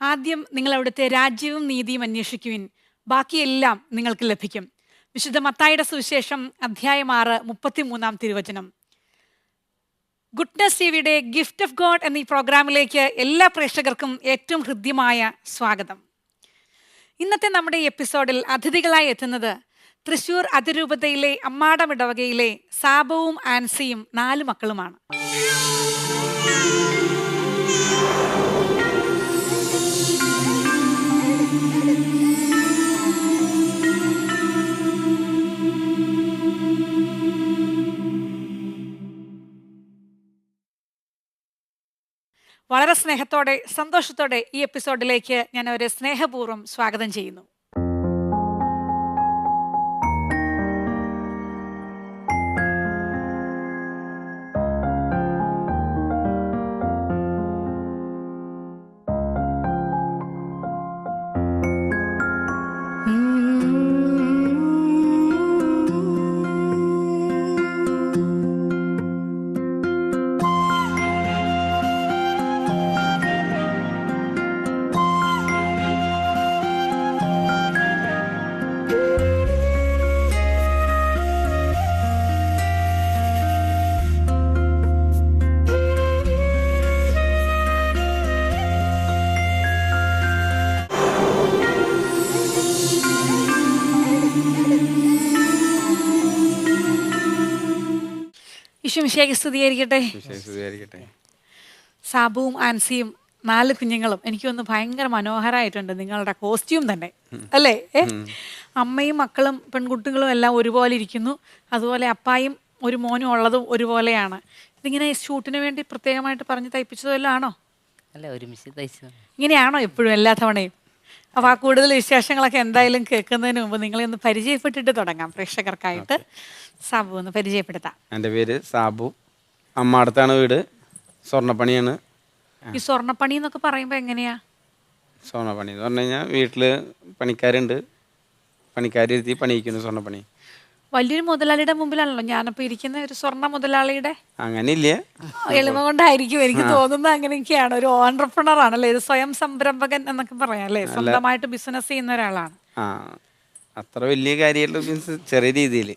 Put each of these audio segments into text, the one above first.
ആദ്യം നിങ്ങൾ അവിടുത്തെ രാജ്യവും നീതിയും അന്വേഷിക്കുവിൻ, ബാക്കിയെല്ലാം നിങ്ങൾക്ക് ലഭിക്കും. വിശുദ്ധ മത്തായിയുടെ സുവിശേഷം അധ്യായം 6 33 തിരുവചനം. ഗുഡ്നസ് ടിവിയുടെ ഗിഫ്റ്റ് ഓഫ് ഗോഡ് എന്ന ഈ പ്രോഗ്രാമിലേക്ക് എല്ലാ പ്രേക്ഷകർക്കും ഏറ്റവും ഹൃദ്യമായ സ്വാഗതം. ഇന്നത്തെ നമ്മുടെ ഈ എപ്പിസോഡിൽ അതിഥികളായി എത്തുന്നത് തൃശൂർ അതിരൂപതയിലെ അമ്മാടം ഇടവകയിലെ സാബുവും ആൻസിയും 4 മക്കളുമാണ്. വളരെ സ്നേഹത്തോടെ സന്തോഷത്തോടെ ഈ എപ്പിസോഡിലേക്ക് ഞാൻ അവരെ സ്നേഹപൂർവ്വം സ്വാഗതം ചെയ്യുന്നു. ഈശോമിശിഹായ്ക്ക് സ്തുതിയായിരിക്കട്ടെ. സാബുവും ആൻസിയും 4 കുഞ്ഞുങ്ങളും എനിക്കൊന്ന് ഭയങ്കര മനോഹരമായിട്ടുണ്ട്. നിങ്ങളുടെ കോസ്റ്റ്യൂം തന്നെ അല്ലേ? അമ്മയും മക്കളും പെൺകുട്ടികളും എല്ലാം ഒരുപോലെ ഇരിക്കുന്നു. അതുപോലെ അപ്പായും ഒരു മോനും ഉള്ളതും ഒരുപോലെയാണ്. ഇതിങ്ങനെ ഷൂട്ടിന് വേണ്ടി പ്രത്യേകമായിട്ട് പറഞ്ഞ് തയ്പ്പിച്ചതോ എല്ലാം ആണോ? അല്ല, ഒരുമിച്ച് തയ്ച്ചു. ഇങ്ങനെയാണോ എപ്പോഴും എല്ലാ തവണയും? അപ്പോൾ ആ കൂടുതൽ വിശേഷങ്ങളൊക്കെ എന്തായാലും കേൾക്കുന്നതിന് മുമ്പ് നിങ്ങളെ ഒന്ന് പരിചയപ്പെട്ടിട്ട് തുടങ്ങാം പ്രേക്ഷകർക്കായിട്ട്. സാബു ഒന്ന് പരിചയപ്പെടുത്താം. എൻ്റെ പേര് സാബു, അമ്മാടത്താണ് വീട്, സ്വർണ്ണപ്പണിയാണ്. ഈ സ്വർണ്ണപ്പണി എന്നൊക്കെ പറയുമ്പോൾ എങ്ങനെയാ? സ്വർണ്ണപ്പണി എന്ന് പറഞ്ഞു കഴിഞ്ഞാൽ വീട്ടിൽ പണിക്കാരുണ്ട്, പണിക്കാരിരുത്തി പണിയിക്കുന്നു സ്വർണ്ണപ്പണി. വലിയൊരു മുതലാളിയുടെ മുമ്പിലാണല്ലോ ഞാനപ്പോൾ ഇരിക്കുന്ന, ഒരു സ്വർണ്ണ മുതലാളിയുടെ. അങ്ങനെ ഇല്ല, എളിമ കൊണ്ടായിരിക്കും എനിക്ക് തോന്നുന്നത്. അങ്ങനെയൊക്കെയാണ്, ഒരു ഓൺട്രപ്രണർ ആണല്ലേ, ഒരു സ്വയം സംരംഭകൻ എന്നൊക്കെ പറയാം അല്ലേ? സ്വന്തമായിട്ട് ബിസിനസ് ചെയ്യുന്ന ഒരാളാണ്. ആ, അത്ര വലിയ കാര്യമല്ല, മീൻസ് ചെറിയ രീതിയിൽ.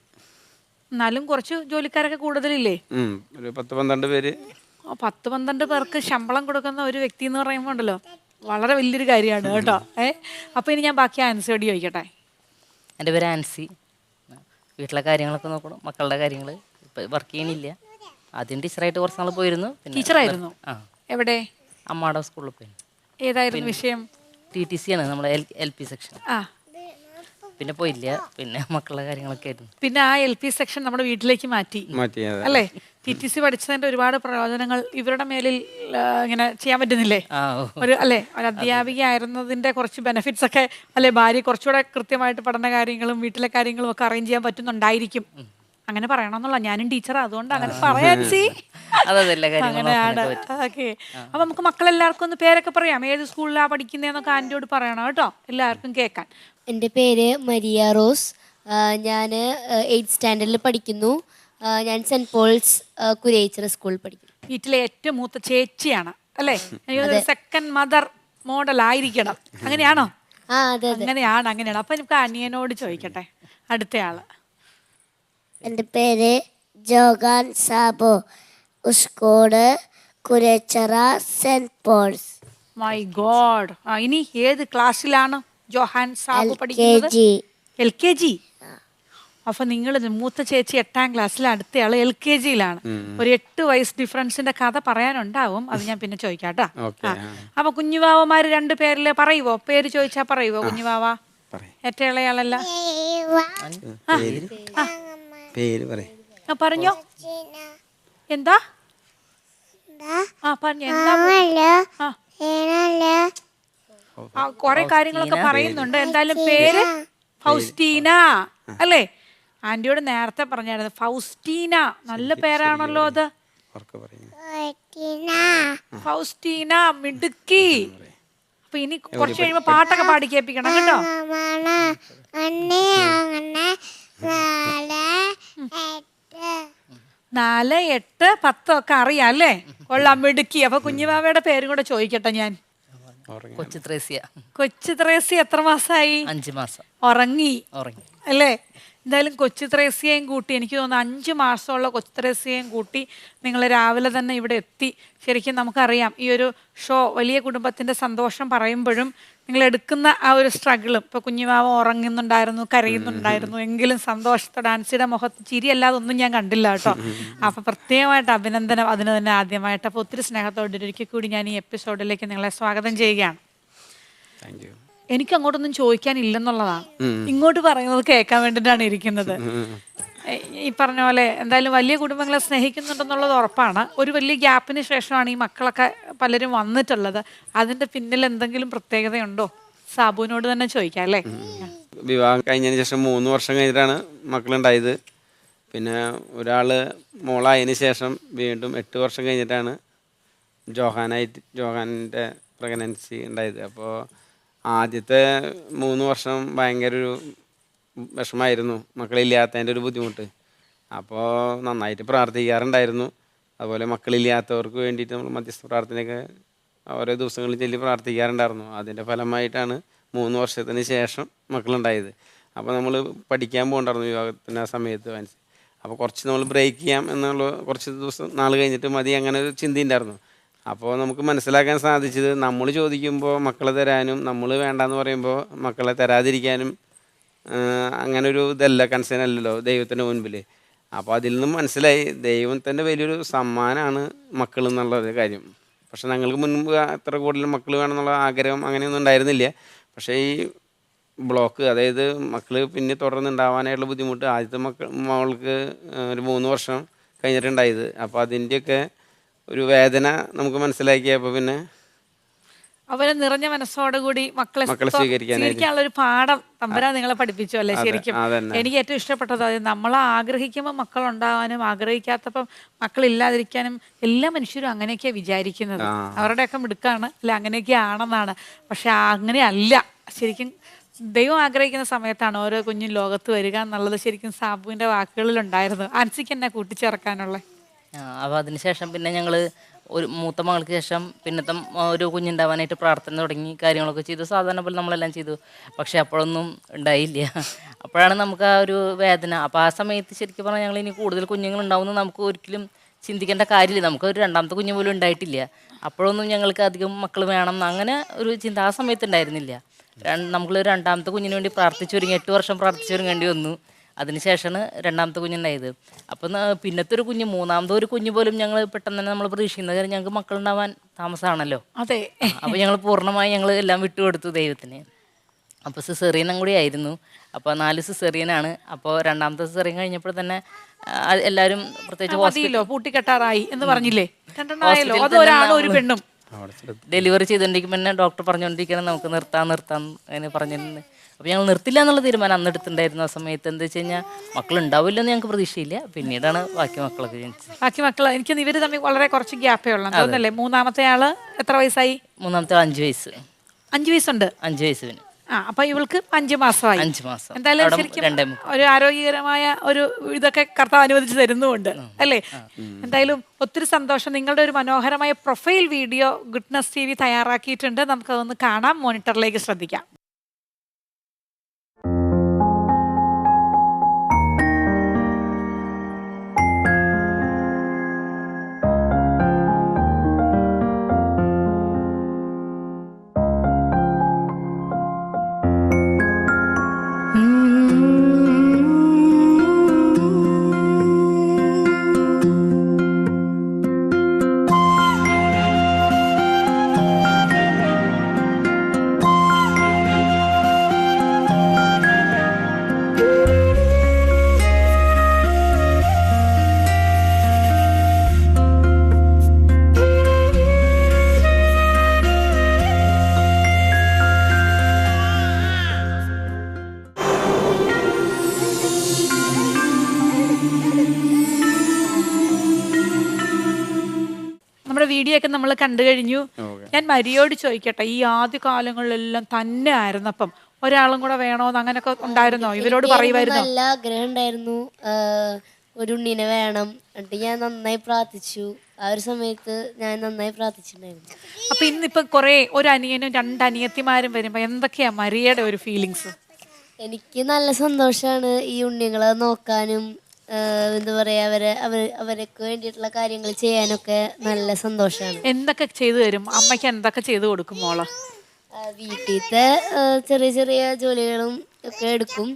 എന്നാലും കുറച്ച് ജോലിക്കാരൊക്കെ കൂടുതലില്ലേ? ഒരു 10-12 പേര്. 10-12 പേർക്ക് ശമ്പളം കൊടുക്കുന്ന ഒരു വ്യക്തി എന്ന് പറയുമ്പോൾ ഉണ്ടല്ലോ, വളരെ വലിയൊരു കാര്യമാണ് കേട്ടോ. അപ്പോൾ ഇനി ഞാൻ ബാക്കി ആൻസിയോട് ചോദിക്കട്ടെ. എൻ്റെ പേര് ആൻസി. വീട്ടിലെ കാര്യങ്ങളൊക്കെ നോക്കണം, മക്കളുടെ കാര്യങ്ങൾ. ഇപ്പം വർക്ക് ചെയ്യണില്ല. ആദ്യം ടീച്ചറായിട്ട് കുറച്ച് നാൾ പോയിരുന്നു. ടീച്ചറായിരുന്നു? എവിടെ? അമ്മാടം സ്കൂളിൽ പോയി. ഏതായിരുന്നു വിഷയം? TTC ആണ്, നമ്മുടെ LP സെക്ഷൻ. പിന്നെ പോയില്ല, പിന്നെ മക്കളുടെ കാര്യങ്ങളൊക്കെ ആയിരുന്നു. പിന്നെ ആ LP സെക്ഷൻ നമ്മുടെ വീട്ടിലേക്ക് മാറ്റി അല്ലേ? TTC പഠിച്ചതിന്റെ ഒരുപാട് പ്രയോജനങ്ങൾ ഇവരുടെ മേലിൽ ഇങ്ങനെ ചെയ്യാൻ പറ്റുന്നില്ലേ? ഒരു അധ്യാപിക ആയിരുന്നതിന്റെ കുറച്ച് ബെനിഫിറ്റ്സ് ഒക്കെ അല്ലെ? ഭാര്യ കുറച്ചുകൂടെ കൃത്യമായിട്ട് പഠന കാര്യങ്ങളും വീട്ടിലെ കാര്യങ്ങളും ഒക്കെ അറേഞ്ച് ചെയ്യാൻ പറ്റുന്നുണ്ടായിരിക്കും. അങ്ങനെ പറയണമെന്നുള്ള, ഞാനും ടീച്ചറാ, അതുകൊണ്ട് അങ്ങനെ പറയാൻ. അങ്ങനെയാണ്. ഓക്കെ, അപ്പൊ നമുക്ക് മക്കളെല്ലാവർക്കും ഒന്ന് പേരൊക്കെ പറയാം. ഏത് സ്കൂളിലാണ് പഠിക്കുന്നതെന്നൊക്കെ ആൻറ്റിയോട് പറയണം കേട്ടോ, എല്ലാവർക്കും കേൾക്കാൻ. എൻ്റെ പേര് മരിയ റോസ്. ഞാൻ 8th സ്റ്റാൻഡേർഡിൽ പഠിക്കുന്നു. ഞാൻ സെൻറ്റ് പോൾസ് കുരേച്ചിറ സ്കൂളിൽ പഠിക്കുന്നു. വീട്ടിലെ ഏറ്റവും മൂത്ത ചേച്ചിയാണ് അല്ലേ? സെക്കൻഡ് മദർ മോഡൽ ആയിരിക്കണം, അങ്ങനെയാണോ? അങ്ങനെയാണ്. അപ്പൊ നമുക്ക് അനിയനോട് ചോദിക്കട്ടെ, അടുത്തയാള്. എൻ്റെ പേര് ജോഗാൻ സാബോ, ഉസ്കോട് കുരേച്ചിറ സെൻറ്റ് പോൾസ്. My God. ഇനി ഏത് ക്ലാസ്സിലാണ് ജോഹാൻ സാബു പഠിക്കുന്നത്? LKG. അപ്പൊ നിങ്ങൾ മൂത്ത ചേച്ചി 8ാം ക്ലാസ്സിൽ, അടുത്തയാള് LKGയിലാണ്. ഒരു 8 വയസ്സ് ഡിഫറൻസിന്റെ കഥ പറയാനുണ്ടാവും, അത് ഞാൻ പിന്നെ ചോദിക്കാട്ടോ. അപ്പൊ കുഞ്ഞുവാവമാര് 2 പേരില് പറയുവോ? പേര് ചോദിച്ചാ പറയുവോ? കുഞ്ഞുവാവ ഏറ്റളയാളല്ല, പറഞ്ഞോ. എന്താ പറഞ്ഞോ? എന്താ? കൊറേ കാര്യങ്ങളൊക്കെ പറയുന്നുണ്ട്. എന്തായാലും പേര് ഫൗസ്റ്റീന അല്ലേ? ആന്റിയോട് നേരത്തെ പറഞ്ഞായിരുന്നു ഫൗസ്റ്റീന. നല്ല പേരാണല്ലോ അത്. ഫൗസ്റ്റീന, മിടുക്കി. അപ്പൊ ഇനി കുറച്ച് കഴിയുമ്പോ പാട്ടൊക്കെ പാടി കേൾപ്പിക്കണം കേട്ടോ. 4, 8, 10 ഒക്കെ അറിയാം അല്ലേ? കൊള്ളാം, മിടുക്കി. അപ്പൊ കുഞ്ഞുവാവയുടെ പേരും കൂടെ ചോദിക്കട്ടെ ഞാൻ. ഉറങ്ങി. കൊച്ചു ത്രേസ്യ കൊച്ചു ത്രേസി എത്ര മാസമായി? 5 മാസം ഉറങ്ങി ഉറങ്ങി. അല്ലേ? എന്തായാലും കൊച്ചു ത്രേസ്യയും കൂട്ടി, എനിക്ക് തോന്നുന്നു 5 മാസമുള്ള കൊച്ചു ത്രേസ്യയും കൂട്ടി നിങ്ങൾ രാവിലെ തന്നെ ഇവിടെ എത്തി. ശരിക്കും നമുക്കറിയാം ഈ ഒരു ഷോ വലിയ കുടുംബത്തിൻ്റെ സന്തോഷം പറയുമ്പോഴും നിങ്ങൾ എടുക്കുന്ന ആ ഒരു സ്ട്രഗിളും, ഇപ്പോൾ കുഞ്ഞുമാവ ഉറങ്ങുന്നുണ്ടായിരുന്നു, കരയുന്നുണ്ടായിരുന്നു, എങ്കിലും സന്തോഷത്തോടെ ആൻസിയുടെ മുഖത്ത് ചിരിയല്ലാതെ ഒന്നും ഞാൻ കണ്ടില്ല കേട്ടോ. അപ്പോൾ പ്രത്യേകമായിട്ട് അഭിനന്ദനം അതിന് തന്നെ ആദ്യമായിട്ട്. അപ്പോൾ ഒത്തിരി സ്നേഹത്തോടെ ഒരിക്കൽ കൂടി ഞാൻ ഈ എപ്പിസോഡിലേക്ക് നിങ്ങളെ സ്വാഗതം ചെയ്യുകയാണ്. Thank you. എനിക്ക് അങ്ങോട്ടൊന്നും ചോദിക്കാനില്ലെന്നുള്ളതാണ്, ഇങ്ങോട്ട് പറയുന്നത് കേൾക്കാൻ വേണ്ടിയിട്ടാണ് ഇരിക്കുന്നത്. ഈ പറഞ്ഞ പോലെ എന്തായാലും വലിയ കുടുംബങ്ങളെ സ്നേഹിക്കുന്നുണ്ടെന്നുള്ളത് ഉറപ്പാണ്. ഒരു വലിയ ഗ്യാപ്പിന് ശേഷമാണ് ഈ മക്കളൊക്കെ പലരും വന്നിട്ടുള്ളത്. അതിൻ്റെ പിന്നിൽ എന്തെങ്കിലും പ്രത്യേകതയുണ്ടോ? സാബുവിനോട് തന്നെ ചോദിക്കാം അല്ലേ? വിവാഹം കഴിഞ്ഞതിന് ശേഷം 3 വർഷം കഴിഞ്ഞിട്ടാണ് മക്കളുണ്ടായത്. പിന്നെ ഒരാൾ മോളായതിന് ശേഷം വീണ്ടും 8 വർഷം കഴിഞ്ഞിട്ടാണ് ജോഹാൻ്റെ പ്രഗ്നൻസി ഉണ്ടായത്. അപ്പോൾ ആദ്യത്തെ 3 വർഷം ഭയങ്കര ഒരു വിഷമമായിരുന്നു, മക്കളില്ലാത്തതിൻ്റെ ഒരു ബുദ്ധിമുട്ട്. അപ്പോൾ നന്നായിട്ട് പ്രാർത്ഥിക്കാറുണ്ടായിരുന്നു. അതുപോലെ മക്കളില്ലാത്തവർക്ക് വേണ്ടിയിട്ട് നമ്മൾ മധ്യസ്ഥ പ്രാർത്ഥനയൊക്കെ ഓരോ ദിവസങ്ങളിൽ ചൊല്ലി പ്രാർത്ഥിക്കാറുണ്ടായിരുന്നു. അതിൻ്റെ ഫലമായിട്ടാണ് 3 വർഷത്തിന് ശേഷം മക്കളുണ്ടായത്. അപ്പോൾ നമ്മൾ പഠിക്കാൻ പോകണ്ടായിരുന്നു വിവാഹത്തിൻ്റെ ആ സമയത്ത്. അപ്പോൾ കുറച്ച് നമ്മൾ ബ്രേക്ക് ചെയ്യാം എന്നുള്ള കുറച്ച് നാൾ കഴിഞ്ഞിട്ട് മതി, അങ്ങനെ ഒരു ചിന്തയുണ്ടായിരുന്നു. അപ്പോൾ നമുക്ക് മനസ്സിലാക്കാൻ സാധിച്ചത്, നമ്മൾ ചോദിക്കുമ്പോൾ മക്കളെ തരാനും നമ്മൾ വേണ്ടാന്ന് പറയുമ്പോൾ മക്കളെ തരാതിരിക്കാനും അങ്ങനെ ഒരു ഇതല്ല, കൺസേൺ അല്ലല്ലോ ദൈവത്തിൻ്റെ മുൻപിൽ. അപ്പോൾ അതിൽ നിന്നും മനസ്സിലായി ദൈവത്തിൻ്റെ വലിയൊരു സമ്മാനമാണ് മക്കൾ എന്നുള്ളത് കാര്യം. പക്ഷെ ഞങ്ങൾക്ക് മുൻപ് അത്ര കൂടുതൽ മക്കൾ വേണമെന്നുള്ള ആഗ്രഹം അങ്ങനെയൊന്നും ഉണ്ടായിരുന്നില്ല. പക്ഷേ ഈ ബ്ലോക്ക്, അതായത് മക്കൾ പിന്നെ തുടർന്നുണ്ടാവാനായിട്ടുള്ള ബുദ്ധിമുട്ട് ആദ്യത്തെ മോൾക്ക് ഒരു 3 വർഷം കഴിഞ്ഞിട്ടുണ്ടായത്. അപ്പോൾ അതിൻ്റെയൊക്കെ ഒരു വേദന നമുക്ക് മനസ്സിലാക്കിയപ്പോൾ പിന്നെ അവരെ നിറഞ്ഞ മനസ്സോടുകൂടി മക്കളെ സ്വീകരിക്കാനുള്ള ഒരു പാഠം തമ്പുരാൻ നിങ്ങളെ പഠിപ്പിച്ചു അല്ലേ? ശരിക്കും എനിക്ക് ഏറ്റവും ഇഷ്ടപ്പെട്ടത് അത്, നമ്മൾ ആഗ്രഹിക്കുമ്പോൾ മക്കൾ ഉണ്ടാവാനും ആഗ്രഹിക്കാത്തപ്പം മക്കളില്ലാതിരിക്കാനും എല്ലാ മനുഷ്യരും അങ്ങനെയൊക്കെയാണ് വിചാരിക്കുന്നത്. അവരുടെയൊക്കെ മിടുക്കാണ് അല്ല, അങ്ങനെയൊക്കെ ആണെന്നാണ്. പക്ഷെ അങ്ങനെയല്ല. ശരിക്കും ദൈവം ആഗ്രഹിക്കുന്ന സമയത്താണ് ഓരോ കുഞ്ഞും ലോകത്ത് വരിക എന്നുള്ളത് ശരിക്കും സാബുവിൻ്റെ വാക്കുകളിലുണ്ടായിരുന്നു. ആൻസിക്ക് എന്നെ കൂട്ടിച്ചേർക്കാനുള്ളത്. അപ്പോൾ അതിനുശേഷം പിന്നെ ഞങ്ങൾ ഒരു മൂത്ത മകൾക്ക് ശേഷം പിന്നത്തെ ഒരു കുഞ്ഞുണ്ടാവാനായിട്ട് പ്രാർത്ഥന തുടങ്ങി, കാര്യങ്ങളൊക്കെ ചെയ്തു. സാധാരണ പോലെ നമ്മളെല്ലാം ചെയ്തു. പക്ഷെ അപ്പോഴൊന്നും ഉണ്ടായില്ല. അപ്പോഴാണ് നമുക്ക് ആ ഒരു വേദന. അപ്പോൾ ആ സമയത്ത് ശരിക്കും പറഞ്ഞാൽ ഞങ്ങൾ ഇനി കൂടുതൽ കുഞ്ഞുങ്ങളുണ്ടാവുമെന്ന് നമുക്ക് ഒരിക്കലും ചിന്തിക്കേണ്ട കാര്യമില്ല. നമുക്ക് ഒരു 2ാമത്തെ കുഞ്ഞു പോലും ഉണ്ടായിട്ടില്ല. അപ്പോഴൊന്നും ഞങ്ങൾക്ക് അധികം മക്കൾ വേണം അങ്ങനെ ഒരു ചിന്ത ആ സമയത്ത് ഉണ്ടായിരുന്നില്ല. നമ്മൾ 2ാമത്തെ കുഞ്ഞിന് വേണ്ടി പ്രാർത്ഥിച്ചൊരുങ്ങി 8 വർഷം പ്രാർത്ഥിച്ചൊരുങ്ങേണ്ടി വന്നു. അതിനുശേഷമാണ് 2ാമത്തെ കുഞ്ഞുണ്ടായത്. അപ്പം പിന്നത്തെ ഒരു കുഞ്ഞ്, 3ാമത്തെ ഒരു കുഞ്ഞ് പോലും ഞങ്ങൾ പെട്ടെന്ന് തന്നെ നമ്മൾ പ്രതീക്ഷിക്കുന്നത്, കാരണം ഞങ്ങൾക്ക് മക്കളുണ്ടാവാൻ താമസമാണല്ലോ. അതെ. അപ്പോൾ ഞങ്ങൾ പൂർണ്ണമായി ഞങ്ങൾ എല്ലാം വിട്ടുകൊടുത്തു ദൈവത്തിന്. അപ്പോൾ സിസേറിയനും കൂടി ആയിരുന്നു. അപ്പോൾ 4 സിസേറിയനാണ്. അപ്പോൾ 2ാമത്തെ സിസേറിയൻ കഴിഞ്ഞപ്പോൾ തന്നെ എല്ലാവരും പ്രത്യേകിച്ച് പൂട്ടിക്കെട്ടാറായി എന്ന് പറഞ്ഞില്ലേ? ഒരു പെണ്ണും ഡെലിവറി ചെയ്തുകൊണ്ടിരിക്കുമ്പോൾ തന്നെ ഡോക്ടർ പറഞ്ഞുകൊണ്ടിരിക്കണം നമുക്ക് നിർത്താം അങ്ങനെ പറഞ്ഞിരുന്നു. അപ്പോൾ ഞങ്ങൾ നിർത്തില്ല എന്നുള്ള തീരുമാനം അന്ന് എടുത്തിട്ടുണ്ടായിരുന്നു. ആ സമയത്ത് എന്താ വെച്ച് കഴിഞ്ഞാൽ മക്കളുണ്ടാവില്ലെന്ന് ഞങ്ങൾക്ക് പ്രതീക്ഷയില്ല. പിന്നീടാണ് ബാക്കി മക്കളൊക്കെ ജനിച്ചത്. ബാക്കി മക്കൾ എനിക്ക് ഇവർ തമ്മിൽ വളരെ കുറച്ച് ഗ്യാപ്പേ ഉള്ളൂ തോന്നല്ലേ? 3ാമത്തെ ആള് എത്ര വയസ്സായി? 3ാമത്തെ 5 വയസ്സ്. 5 വയസ്സുണ്ട്. 5 വയസ്സിന്. അപ്പൊ ഇവൾക്ക് 5 മാസമായി. 5 മാസം. എന്തായാലും ശരിക്കും ഒരു ആരോഗ്യകരമായ ഒരു ഇതൊക്കെ കർത്താവ് അനുവദിച്ച് തരുന്നുമുണ്ട് അല്ലേ? എന്തായാലും ഒത്തിരി സന്തോഷം. നിങ്ങളുടെ ഒരു മനോഹരമായ പ്രൊഫൈൽ വീഡിയോ ഗുഡ്നസ് TV തയ്യാറാക്കിയിട്ടുണ്ട്. നമുക്കതൊന്ന് കാണാം. മോണിറ്ററിലേക്ക് ശ്രദ്ധിക്കാം. വീഡിയോ ഒക്കെ നമ്മൾ കണ്ടു കഴിഞ്ഞു. ഞാൻ മരിയോട് ചോദിക്കട്ടെ, ഈ ആദ്യ കാലങ്ങളിലെല്ലാം തന്നെ ആയിരുന്നപ്പം ഒരാളും കൂടെ വേണോന്ന് അങ്ങനെയൊക്കെ ഉണ്ടായിരുന്നോ? ഇവരോട് പറയുമായിരുന്നു? നല്ല ആഗ്രഹം ഉണ്ടായിരുന്നു, ഒരു ഉണ്ണിനെ വേണം. എന്നിട്ട് ഞാൻ നന്നായി പ്രാർത്ഥിച്ചു. ആ ഒരു സമയത്ത് ഞാൻ നന്നായി പ്രാർത്ഥിച്ചിട്ടുണ്ടായിരുന്നു. അപ്പൊ ഇന്നിപ്പൊ കുറെ ഒരു അനിയനും 2 അനിയത്തിമാരും വരുമ്പോ എന്തൊക്കെയാ മരിയയുടെ ഒരു ഫീലിങ്സ്? എനിക്ക് നല്ല സന്തോഷമാണ് ഈ ഉണ്ണികളെ നോക്കാനും എന്താ പറയാ അവർക്ക് വേണ്ടിയിട്ടുള്ള കാര്യങ്ങൾ ചെയ്യാനൊക്കെ നല്ല സന്തോഷമാണ്. എന്തൊക്കെ ചെയ്തു തരും? അമ്മയ്ക്ക് എന്തൊക്കെ ചെയ്തു കൊടുക്കും മോള്? വീട്ടിലത്തെ ചെറിയ ചെറിയ ജോലികളും ഒക്കെ എടുക്കും.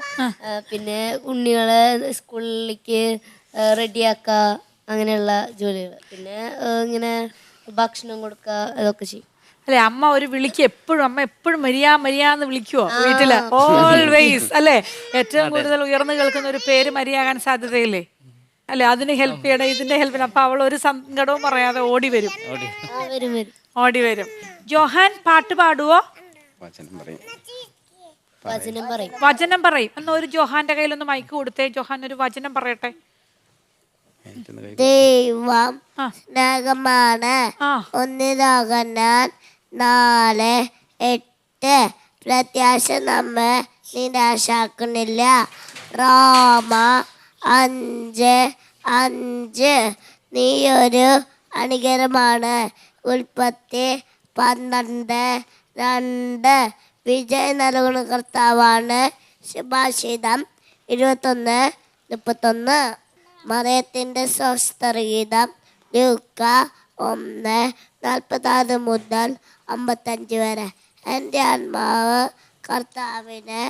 പിന്നെ ഉണ്ണികളെ സ്കൂളിലേക്ക് റെഡിയാക്കുക, അങ്ങനെയുള്ള ജോലികൾ. പിന്നെ ഇങ്ങനെ ഭക്ഷണം കൊടുക്കുക, അതൊക്കെ ചെയ്യും. അല്ലെ, അമ്മ ഒരു വിളിക്ക് എപ്പോഴും, അമ്മ എപ്പോഴും മരിയാന്ന് വിളിക്കുവോ വീട്ടില്? ഓൾവേസ് അല്ലെ? ഏറ്റവും കൂടുതൽ ഉയർന്നു കേൾക്കുന്ന ഒരു പേര് മരിയാകാൻ സാധ്യതയില്ലേ? അല്ലെ, അതിന് ഹെൽപ്പ് ചെയ്യണം, ഇതിന്റെ ഹെൽപ്പ് ചെയ്യണം. അപ്പൊ അവൾ ഒരു സങ്കടവും പറയാതെ ഓടി വരും. ഓടി വരും. ജോഹാൻ പാട്ട് പാടുവോ? വചനം പറയും. എന്നാ ഒരു ജോഹാന്റെ കയ്യിലൊന്ന് മൈക്ക് കൊടുത്തേ. ജോഹാൻ ഒരു വചനം പറയട്ടെ. ദൈവം സ്നേഹമാണ്, ഒന്നിനാകനാൽ 4:8. പ്രത്യാശ നമ്മെ നിരാശാക്കുന്നില്ല. റോമ 5:5. നീയൊരു അനുഗ്രഹമാണ്. ഉൽപ്പത്തി 12:2. വിജയം നൽകുന്ന കർത്താവാണ്. സുഭാഷിതം 21:31. മറിയത്തിൻ്റെ സ്വസ്ത്രഗീതം ലൂക്ക 1:46 മുതൽ 55 വരെ. എൻ്റെ ആത്മാവ് കർത്താവിനെ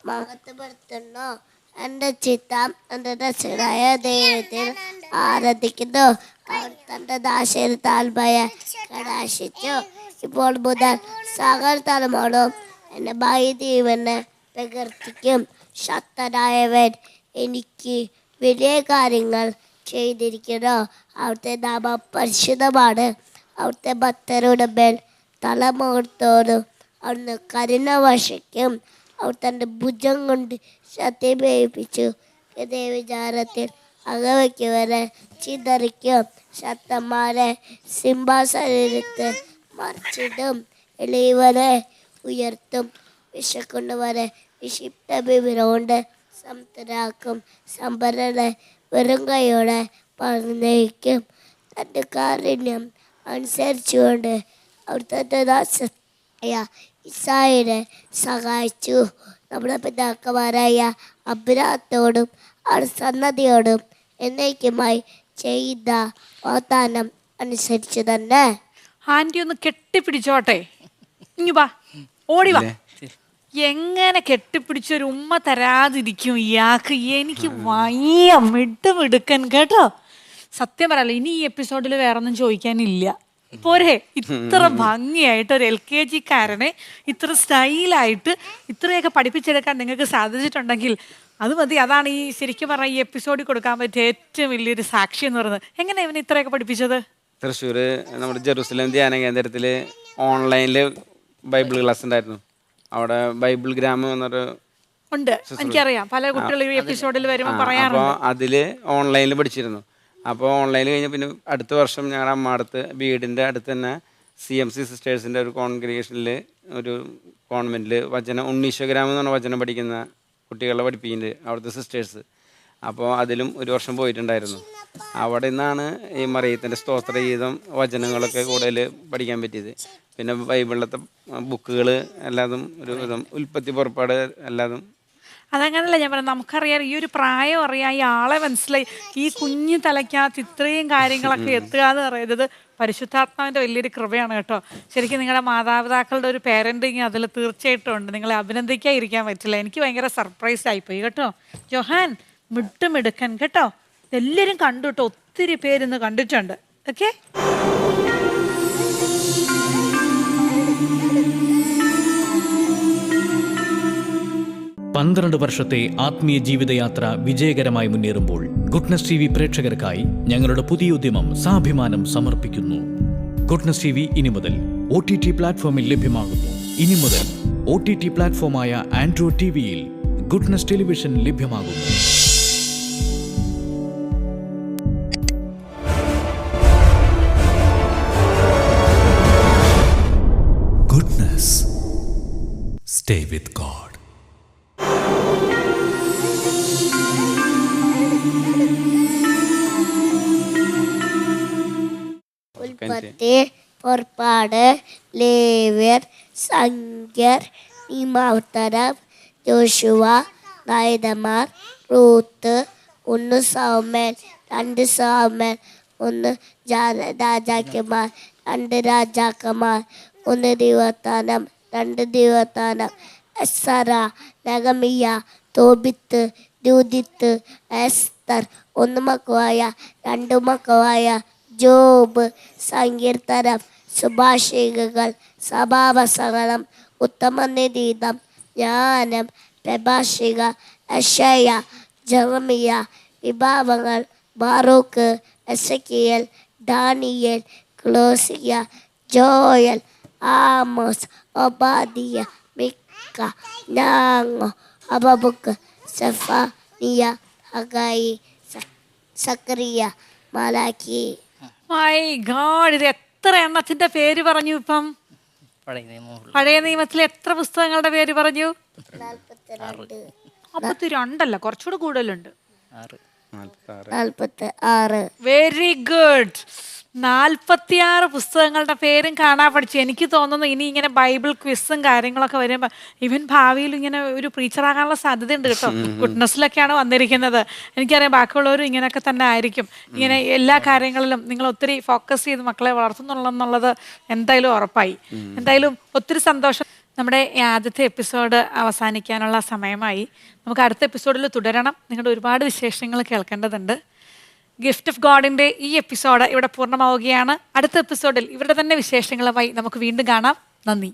മഹത്വപ്പെടുത്തുന്നു. എൻ്റെ ചിത്തം എൻ്റെ രക്ഷകനായ ദൈവത്തിൽ ആരാധിക്കുന്നു. അവർ തൻ്റെ ദാസയിൽ താൽപര്യ കടാശിച്ചു. ഇപ്പോൾ മുതൽ സകല തലമുറയും എൻ്റെ ഭാഗ്യദൈവനെ പ്രകീർത്തിക്കും. ശക്തനായവൻ എനിക്ക് വലിയ കാര്യങ്ങൾ ചെയ്തിരിക്കുന്നു. അവിടുത്തെ നാമം പരിശുദ്ധമാണ്. അവിടുത്തെ ഭക്തരുടെ മേൽ തലമുഖത്തോടും അവിടുന്ന് കരുണ വർഷിക്കും. അവർ തൻ്റെ ഭുജം കൊണ്ട് സത്യം വേവിപ്പിച്ചു. വിചാരത്തിൽ അകവയ്ക്കുവരെ ചിതറിക്കും. ശക്തന്മാരെ സിംഹാസനത്ത് മറിച്ചിടും. എളിയവരെ ഉയർത്തും. വിശക്കുന്നവരെ വിക്ഷിപ്ത വിവരം കൊണ്ട് സംതരാക്കും. സമ്പന്നരെ വെറും കൈയോടെ പറഞ്ഞേക്കും. തൻ്റെ കാരുണ്യം അനുസരിച്ചുകൊണ്ട് അവിടുത്തെ ദാസനായ ഇസ്രായേലിനെ സഹായിച്ചു. നമ്മുടെ പിതാക്കന്മാരായ അബ്രാഹത്തോടും അവരുടെ സന്നദ്ധിയോടും എന്നേക്കുമായി ചെയ്ത വാഗ്ദാനം അനുസരിച്ച് തന്നെ. ആന്റി ഒന്ന് കെട്ടിപ്പിടിച്ചോട്ടെ. ഇങ്ങു വാ, ഓടി വാ. എങ്ങനെ കെട്ടിപ്പിടിച്ചൊരു ഉമ്മ തരാതിരിക്കും ഇയാൾക്ക്? എനിക്ക് വയ്യ, മിടുക്കൻ കേട്ടോ. സത്യം പറയല്ലോ, ഇനി ഈ എപ്പിസോഡിൽ വേറൊന്നും ചോദിക്കാനില്ല. പോരെ, ഇത്ര ഭംഗിയായിട്ട് ഒരു LKG-കാരനെ ഇത്ര സ്റ്റൈലായിട്ട് ഇത്രയൊക്കെ പഠിപ്പിച്ചെടുക്കാൻ നിങ്ങൾക്ക് സാധിച്ചിട്ടുണ്ടെങ്കിൽ അത് മതി. അതാണ് ഈ ശരിക്കും പറഞ്ഞാൽ ഈ എപ്പിസോഡിൽ കൊടുക്കാൻ പറ്റിയ ഏറ്റവും വലിയൊരു സാക്ഷി എന്ന് പറയുന്നത്. എങ്ങനെ ഇവനെ ഇത്രയൊക്കെ പഠിപ്പിച്ചത്? തൃശ്ശൂർ നമ്മുടെ ജെറുസലേം ധ്യാന കേന്ദ്രത്തിൽ ഓൺലൈനിൽ ബൈബിൾ ക്ലാസ് ഉണ്ടായിരുന്നു. അവിടെ ബൈബിൾ ഗ്രാമം എന്നൊരു ഉണ്ട്, എനിക്കറിയാം. പല കുട്ടികളും ഈ എപ്പിസോഡിൽ വരുമ്പോൾ പറയാറുണ്ട്. അപ്പോൾ അതിൽ ഓൺലൈനിൽ പഠിച്ചിരുന്നു. അപ്പോൾ ഓൺലൈനിൽ കഴിഞ്ഞ് പിന്നെ അടുത്ത വർഷം ഞങ്ങളുടെ അമ്മഅടുത്ത് വീടിൻ്റെ അടുത്ത് തന്നെ CMC സിസ്റ്റേഴ്സിൻ്റെ ഒരു കോൺഗ്രിഗേഷനിൽ ഒരു കോൺവെൻറ്റിൽ ഉണ്ണീശ്വഗ്രാമം എന്ന് പറഞ്ഞ വചനം പഠിക്കുന്ന കുട്ടികളെ പഠിപ്പിക്കുന്നുണ്ട് അവിടുത്തെ സിസ്റ്റേഴ്സ്. അപ്പോൾ അതിലും ഒരു വർഷം പോയിട്ടുണ്ടായിരുന്നു. അവിടെ നിന്നാണ് ഈ മറിയത്തിൻ്റെ സ്തോത്രഗീതം വചനങ്ങളൊക്കെ കൂടുതൽ പഠിക്കാൻ പറ്റിയത്. പിന്നെ ബൈബിളിലത്തെ ബുക്കുകൾ എല്ലാതും ഒരു വിധം ഉൽപ്പത്തി പുറപ്പാട് എല്ലാതും. അതങ്ങനല്ല ഞാൻ പറയാം, നമുക്കറിയാം ഈ ഒരു പ്രായം അറിയാം, ഈ ആളെ മനസ്സിലായി. ഈ കുഞ്ഞു തലയ്ക്കകത്ത് ഇത്രയും കാര്യങ്ങളൊക്കെ എത്തുക എന്ന് പറയുന്നത് പരിശുദ്ധാത്മാവിൻ്റെ വലിയൊരു കൃപയാണ് കേട്ടോ. ശരിക്കും നിങ്ങളുടെ മാതാപിതാക്കളുടെ ഒരു പേരൻറ്റിങ് അതിൽ തീർച്ചയായിട്ടും ഉണ്ട്. നിങ്ങളെ അഭിനന്ദിക്കാതിരിക്കാൻ പറ്റില്ല. എനിക്ക് ഭയങ്കര സർപ്രൈസ് ആയിപ്പോയി കേട്ടോ. ജോഹാൻ മിടുക്കൻ കേട്ടോ. എല്ലാവരും കണ്ടു കേട്ടോ, ഒത്തിരി പേരിന്ന് കണ്ടിട്ടുണ്ട്. ഓക്കെ, പന്ത്രണ്ട് വർഷത്തെ ആത്മീയ ജീവിതയാത്ര വിജയകരമായി മുന്നേറുമ്പോൾ ഗുഡ്നസ് TV പ്രേക്ഷകർക്കായി ഞങ്ങളുടെ പുതിയ ഉദ്യമം സാഭിമാനം സമർപ്പിക്കുന്നു. ഗുഡ്നസ് TV ഇനി മുതൽ OTT പ്ലാറ്റ്ഫോമിൽ ലഭ്യമാകുന്നു. ഇനി മുതൽ OTT പ്ലാറ്റ്ഫോമായ ആൻഡ്രോയിഡ് TVയിൽ ഗുഡ്നസ് ടെലിവിഷൻ ലഭ്യമാകുന്നു. Goodness, stay with God. ഉൽപ്പത്തി, പുറപ്പാട്, ലേവ്യർ, സംഖ്യർ, നിയമാവസരം, യോശുവ, നായകന്മാർ, റൂത്ത്, 1 സാമുവേൽ, 2 സാമുവേൽ, 1 രാജാക്കന്മാർ, 2 രാജാക്കന്മാർ, 1 ദിനവൃത്താന്തം, 2 ദിനവൃത്താന്തം, എസ്ര, നെഹെമിയ, തോബിത്ത്, രൂദിത്ത്, എസ്തർ, 1 മക്കവായ, 2 മക്കവായ, ജോബ്, സങ്കീർത്തനം, സുഭാഷികകൾ, സഭാവസനം, ഉത്തമനിരീതം, ജ്ഞാനം, പ്രഭാഷിക, യെശയ്യ, ജെറമിയ, വിഭാവങ്ങൾ, ബാറൂക്ക്, എസെക്കിയേൽ, ദാനിയേൽ, ക്ലോസിയ, ജോയൽ, ആമോസ്, ഒബാദിയ, മിക്ക, നാങ്ങോ, Habakkuk, Zephaniah, Haggai, Zechariah, Malachi. My God, ഇത് എത്ര എണ്ണത്തിന്റെ പേര് പറഞ്ഞു ഇപ്പം? പഴയ നിയമമുള്ള പഴയ നിയമത്തിലെ എത്ര പുസ്തകങ്ങളുടെ പേര് പറഞ്ഞു? 42, 52 കുറച്ചുകൂടെ കൂടുതലുണ്ട്. 6. 46. Very good. 46 പുസ്തകങ്ങളുടെ പേരും കാണാൻ പഠിച്ചു. എനിക്ക് തോന്നുന്നു ഇനി ഇങ്ങനെ ബൈബിൾ ക്വിസും കാര്യങ്ങളൊക്കെ വരുമ്പോൾ ഇവൻ ഭാവിയിൽ ഇങ്ങനെ ഒരു പ്രീച്ചറാകാനുള്ള സാധ്യതയുണ്ട് കേട്ടോ. ഗുഡ്നസ്സിലൊക്കെയാണ് വന്നിരിക്കുന്നത്. എനിക്കറിയാം ബാക്കിയുള്ളവരും ഇങ്ങനെയൊക്കെ തന്നെ ആയിരിക്കും. ഇങ്ങനെ എല്ലാ കാര്യങ്ങളിലും നിങ്ങൾ ഒത്തിരി ഫോക്കസ് ചെയ്ത് മക്കളെ വളർത്തുന്നുള്ളെന്നുള്ളത് എന്തായാലും ഉറപ്പായി. എന്തായാലും ഒത്തിരി സന്തോഷം. നമ്മുടെ ഈ ആദ്യത്തെ എപ്പിസോഡ് അവസാനിക്കാനുള്ള സമയമായി. നമുക്ക് അടുത്ത എപ്പിസോഡിൽ തുടരണം. നിങ്ങളുടെ ഒരുപാട് വിശേഷങ്ങൾ കേൾക്കേണ്ടതുണ്ട്. ഗിഫ്റ്റ് ഓഫ് ഗോഡിൻ്റെ ഈ എപ്പിസോഡ് ഇവിടെ പൂർണ്ണമാവുകയാണ്. അടുത്ത എപ്പിസോഡിൽ ഇവരുടെ തന്നെ വിശേഷങ്ങളുമായി നമുക്ക് വീണ്ടും കാണാം. നന്ദി.